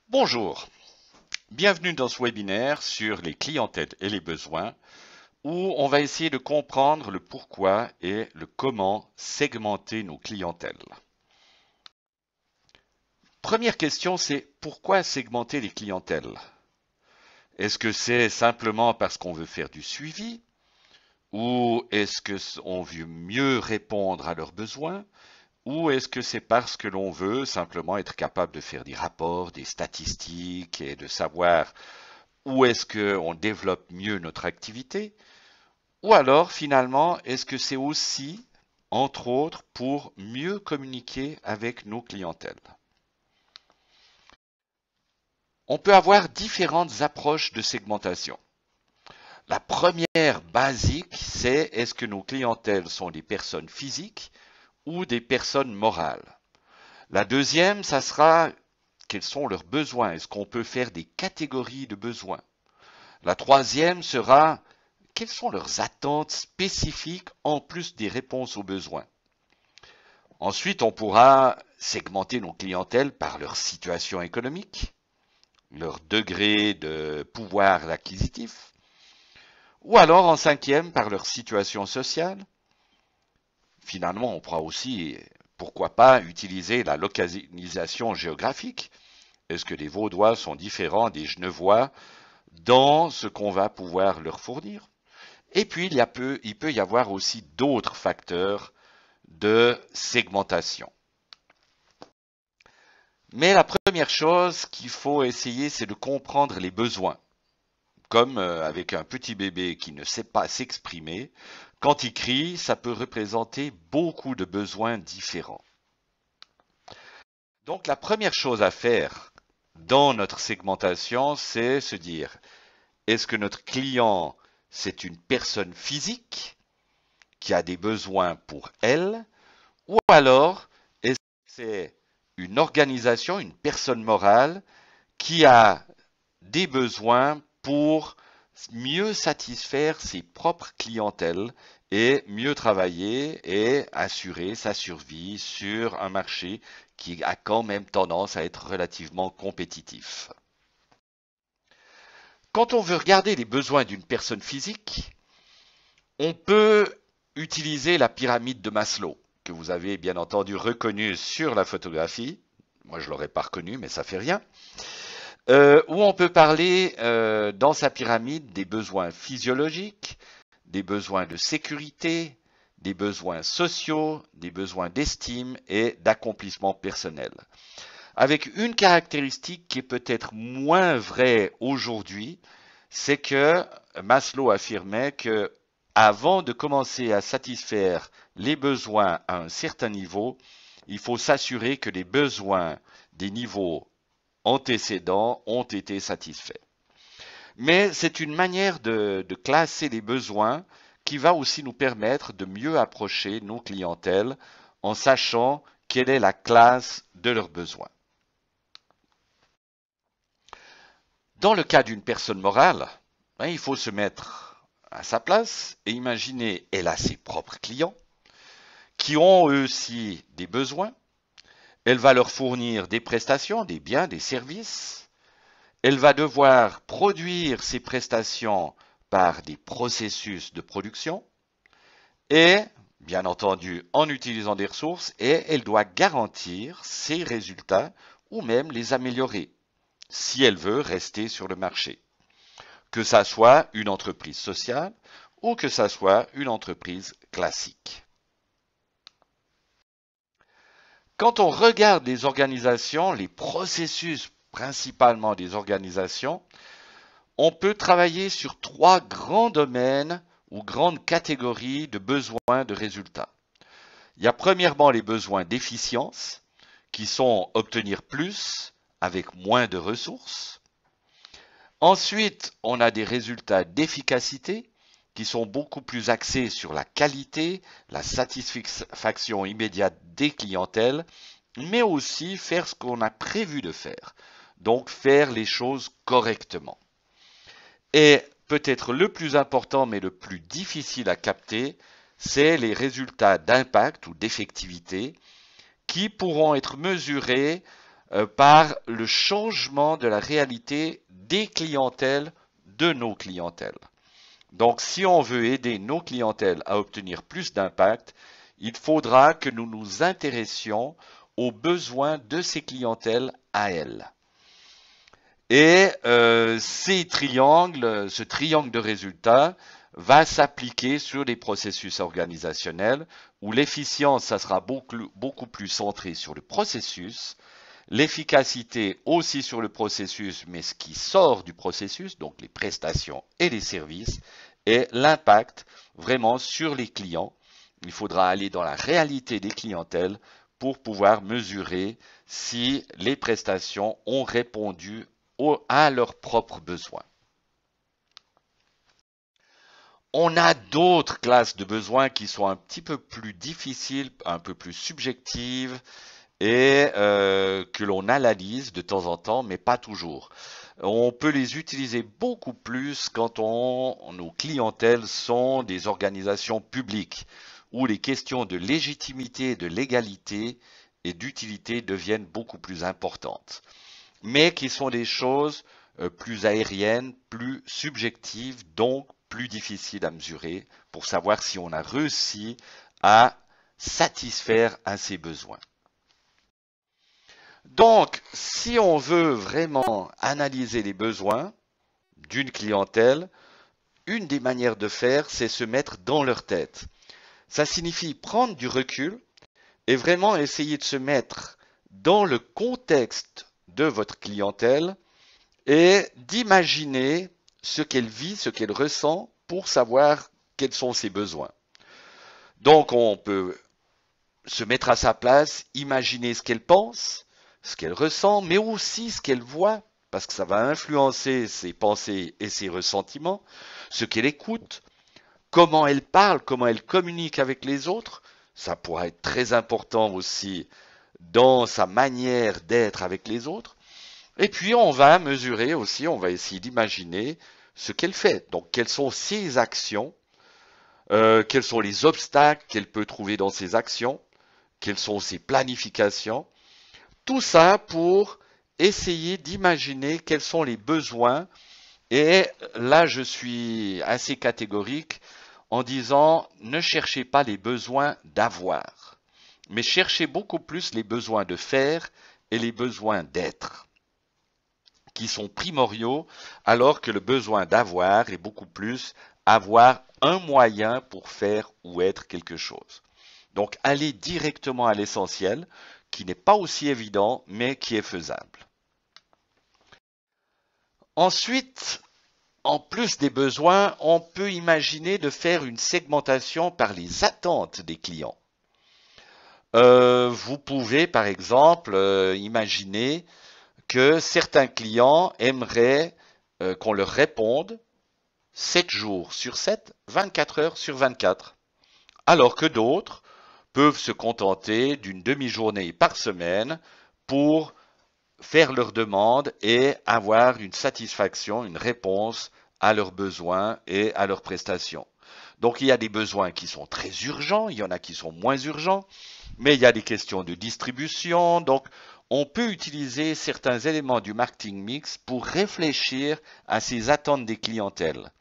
Bonjour, bienvenue dans ce webinaire sur les clientèles et les besoins où on va essayer de comprendre le pourquoi et le comment segmenter nos clientèles. Première question, c'est pourquoi segmenter les clientèles? Est-ce que c'est simplement parce qu'on veut faire du suivi ou est-ce qu'on veut mieux répondre à leurs besoins? Ou est-ce que c'est parce que l'on veut simplement être capable de faire des rapports, des statistiques et de savoir où est-ce qu'on développe mieux notre activité? Ou alors, finalement, est-ce que c'est aussi, entre autres, pour mieux communiquer avec nos clientèles? On peut avoir différentes approches de segmentation. La première basique, c'est est-ce que nos clientèles sont des personnes physiques ou des personnes morales? La deuxième, ça sera quels sont leurs besoins? Est-ce qu'on peut faire des catégories de besoins? La troisième sera quelles sont leurs attentes spécifiques en plus des réponses aux besoins? Ensuite, on pourra segmenter nos clientèles par leur situation économique, leur degré de pouvoir acquisitif, ou alors en cinquième par leur situation sociale. Finalement, on pourra aussi, pourquoi pas, utiliser la localisation géographique. Est-ce que les Vaudois sont différents des Genevois dans ce qu'on va pouvoir leur fournir? Et puis, il peut y avoir aussi d'autres facteurs de segmentation. Mais la première chose qu'il faut essayer, c'est de comprendre les besoins. Comme avec un petit bébé qui ne sait pas s'exprimer, quand il crie, ça peut représenter beaucoup de besoins différents. Donc la première chose à faire dans notre segmentation, c'est se dire, est-ce que notre client, c'est une personne physique qui a des besoins pour elle, ou alors est-ce que c'est une organisation, une personne morale qui a des besoins pour mieux satisfaire ses propres clientèles et mieux travailler et assurer sa survie sur un marché qui a quand même tendance à être relativement compétitif. Quand on veut regarder les besoins d'une personne physique, on peut utiliser la pyramide de Maslow, que vous avez bien entendu reconnue sur la photographie. Moi, je ne l'aurais pas reconnue, mais ça fait rien. Où on peut parler dans sa pyramide des besoins physiologiques, des besoins de sécurité, des besoins sociaux, des besoins d'estime et d'accomplissement personnel. Avec une caractéristique qui est peut-être moins vraie aujourd'hui, c'est que Maslow affirmait que avant de commencer à satisfaire les besoins à un certain niveau, il faut s'assurer que les besoins des niveaux antécédents ont été satisfaits. Mais c'est une manière de classer les besoins qui va aussi nous permettre de mieux approcher nos clientèles en sachant quelle est la classe de leurs besoins. Dans le cas d'une personne morale, il faut se mettre à sa place et imaginer, elle a ses propres clients qui ont eux aussi des besoins. Elle va leur fournir des prestations, des biens, des services. Elle va devoir produire ces prestations par des processus de production et, bien entendu, en utilisant des ressources, et elle doit garantir ces résultats ou même les améliorer si elle veut rester sur le marché. Que ça soit une entreprise sociale ou que ça soit une entreprise classique. Quand on regarde les organisations, les processus principalement des organisations, on peut travailler sur trois grands domaines ou grandes catégories de besoins de résultats. Il y a premièrement les besoins d'efficience, qui sont obtenir plus avec moins de ressources. Ensuite, on a des résultats d'efficacité, qui sont beaucoup plus axés sur la qualité, la satisfaction immédiate des clientèles, mais aussi faire ce qu'on a prévu de faire. Donc faire les choses correctement. Et peut-être le plus important, mais le plus difficile à capter, c'est les résultats d'impact ou d'effectivité qui pourront être mesurés par le changement de la réalité des clientèles de nos clientèles. Donc, si on veut aider nos clientèles à obtenir plus d'impact, il faudra que nous nous intéressions aux besoins de ces clientèles à elles. Et ce triangle de résultats va s'appliquer sur les processus organisationnels où l'efficience, ça sera beaucoup plus centré sur le processus, l'efficacité aussi sur le processus, mais ce qui sort du processus, donc les prestations et les services, et l'impact vraiment sur les clients. Il faudra aller dans la réalité des clientèles pour pouvoir mesurer si les prestations ont répondu à leurs propres besoins. On a d'autres classes de besoins qui sont un petit peu plus difficiles, un peu plus subjectives et que l'on analyse de temps en temps, mais pas toujours. On peut les utiliser beaucoup plus quand nos clientèles sont des organisations publiques, où les questions de légitimité, de légalité et d'utilité deviennent beaucoup plus importantes, mais qui sont des choses plus aériennes, plus subjectives, donc plus difficiles à mesurer pour savoir si on a réussi à satisfaire à ces besoins. Donc, si on veut vraiment analyser les besoins d'une clientèle, une des manières de faire, c'est se mettre dans leur tête. Ça signifie prendre du recul et vraiment essayer de se mettre dans le contexte de votre clientèle et d'imaginer ce qu'elle vit, ce qu'elle ressent pour savoir quels sont ses besoins. Donc, on peut se mettre à sa place, imaginer ce qu'elle pense, ce qu'elle ressent, mais aussi ce qu'elle voit, parce que ça va influencer ses pensées et ses ressentiments, ce qu'elle écoute, comment elle parle, comment elle communique avec les autres. Ça pourra être très important aussi dans sa manière d'être avec les autres. Et puis on va mesurer aussi, on va essayer d'imaginer ce qu'elle fait. Donc quelles sont ses actions, quels sont les obstacles qu'elle peut trouver dans ses actions, quelles sont ses planifications. Tout ça pour essayer d'imaginer quels sont les besoins. Et là, je suis assez catégorique en disant ne cherchez pas les besoins d'avoir, mais cherchez beaucoup plus les besoins de faire et les besoins d'être, qui sont primordiaux, alors que le besoin d'avoir est beaucoup plus avoir un moyen pour faire ou être quelque chose. Donc, aller directement à l'essentiel, qui n'est pas aussi évident, mais qui est faisable. Ensuite, en plus des besoins, on peut imaginer de faire une segmentation par les attentes des clients. Vous pouvez, par exemple, imaginer que certains clients aimeraient qu'on leur réponde 7 jours sur 7, 24 heures sur 24, alors que d'autres peuvent se contenter d'une demi-journée par semaine pour faire leurs demandes et avoir une satisfaction, une réponse à leurs besoins et à leurs prestations. Donc il y a des besoins qui sont très urgents, il y en a qui sont moins urgents, mais il y a des questions de distribution. Donc on peut utiliser certains éléments du marketing mix pour réfléchir à ces attentes des clientèles.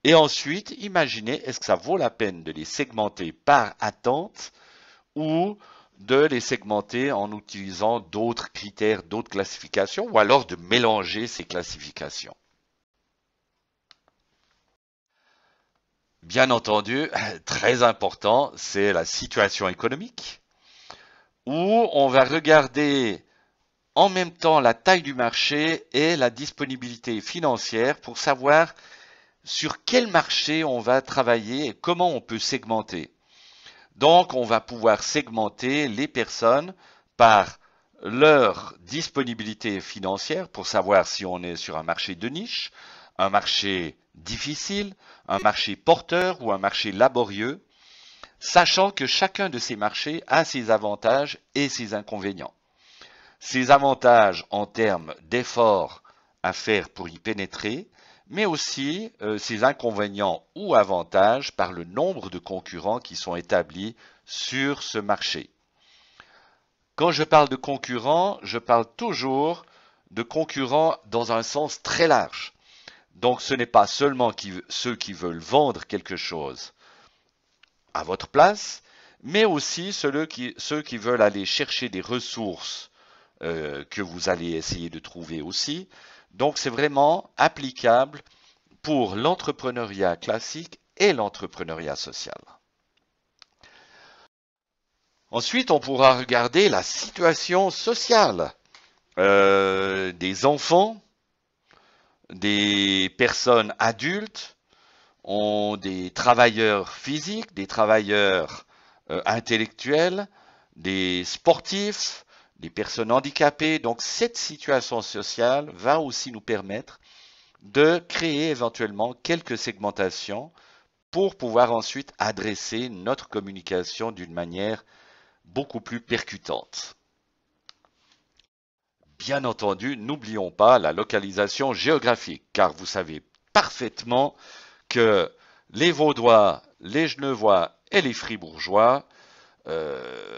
Et ensuite, imaginez, est-ce que ça vaut la peine de les segmenter par attente ou de les segmenter en utilisant d'autres critères, d'autres classifications, ou alors de mélanger ces classifications. Bien entendu, très important, c'est la situation économique, où on va regarder en même temps la taille du marché et la disponibilité financière pour savoir sur quel marché on va travailler et comment on peut segmenter. Donc, on va pouvoir segmenter les personnes par leur disponibilité financière pour savoir si on est sur un marché de niche, un marché difficile, un marché porteur ou un marché laborieux, sachant que chacun de ces marchés a ses avantages et ses inconvénients. Ses avantages en termes d'efforts à faire pour y pénétrer, mais aussi ses inconvénients ou avantages par le nombre de concurrents qui sont établis sur ce marché. Quand je parle de concurrents, je parle toujours de concurrents dans un sens très large. Donc ce n'est pas seulement ceux qui veulent vendre quelque chose à votre place, mais aussi ceux qui veulent aller chercher des ressources que vous allez essayer de trouver aussi. Donc c'est vraiment applicable pour l'entrepreneuriat classique et l'entrepreneuriat social. Ensuite, on pourra regarder la situation sociale des enfants, des personnes adultes, ont des travailleurs physiques, des travailleurs intellectuels, des sportifs, des personnes handicapées. Donc cette situation sociale va aussi nous permettre de créer éventuellement quelques segmentations pour pouvoir ensuite adresser notre communication d'une manière beaucoup plus percutante. Bien entendu, n'oublions pas la localisation géographique, car vous savez parfaitement que les Vaudois, les Genevois et les Fribourgeois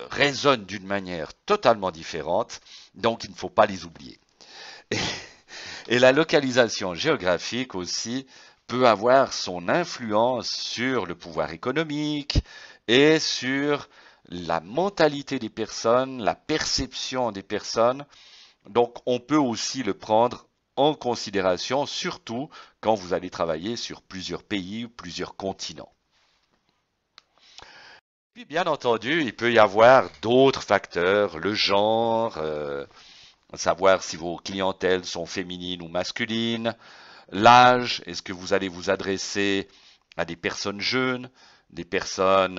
résonnent d'une manière totalement différente, donc il ne faut pas les oublier. Et la localisation géographique aussi peut avoir son influence sur le pouvoir économique et sur la mentalité des personnes, la perception des personnes. Donc on peut aussi le prendre en considération, surtout quand vous allez travailler sur plusieurs pays ou plusieurs continents. Puis bien entendu, il peut y avoir d'autres facteurs, le genre, savoir si vos clientèles sont féminines ou masculines, l'âge, est-ce que vous allez vous adresser à des personnes jeunes, des personnes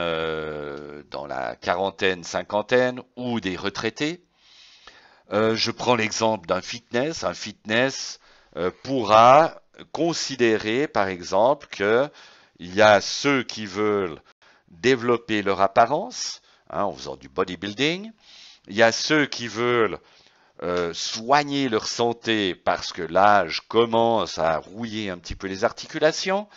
dans la quarantaine, cinquantaine ou des retraités. Je prends l'exemple d'un fitness. Un fitness pourra considérer, par exemple, qu'il y a ceux qui veulent développer leur apparence en faisant du bodybuilding. Il y a ceux qui veulent soigner leur santé parce que l'âge commence à rouiller un petit peu les articulations,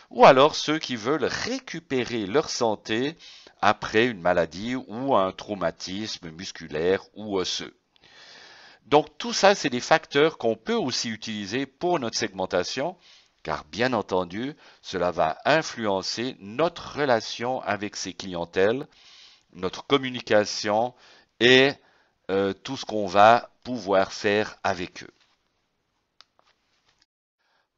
ou alors ceux qui veulent récupérer leur santé après une maladie ou un traumatisme musculaire ou osseux. Donc tout ça, c'est des facteurs qu'on peut aussi utiliser pour notre segmentation, car bien entendu, cela va influencer notre relation avec ces clientèles, notre communication et tout ce qu'on va pouvoir faire avec eux.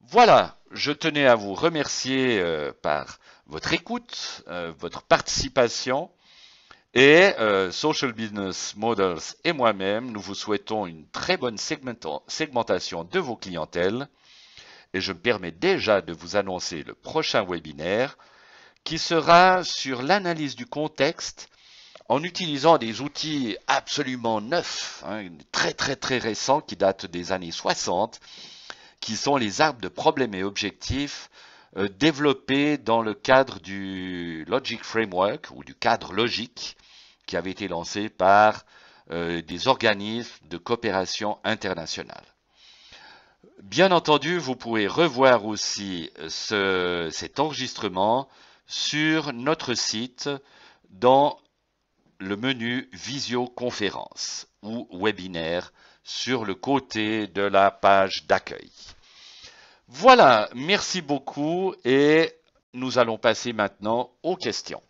Voilà, je tenais à vous remercier par votre écoute, votre participation. Et Social Business Models et moi-même, nous vous souhaitons une très bonne segmentation de vos clientèles. Et je me permets déjà de vous annoncer le prochain webinaire qui sera sur l'analyse du contexte en utilisant des outils absolument neufs, très récents qui datent des années 60, qui sont les arbres de problèmes et objectifs développés dans le cadre du Logic Framework ou du cadre logique qui avait été lancé par des organismes de coopération internationale. Bien entendu, vous pouvez revoir aussi cet enregistrement sur notre site dans le menu visioconférence ou webinaire sur le côté de la page d'accueil. Voilà, merci beaucoup et nous allons passer maintenant aux questions.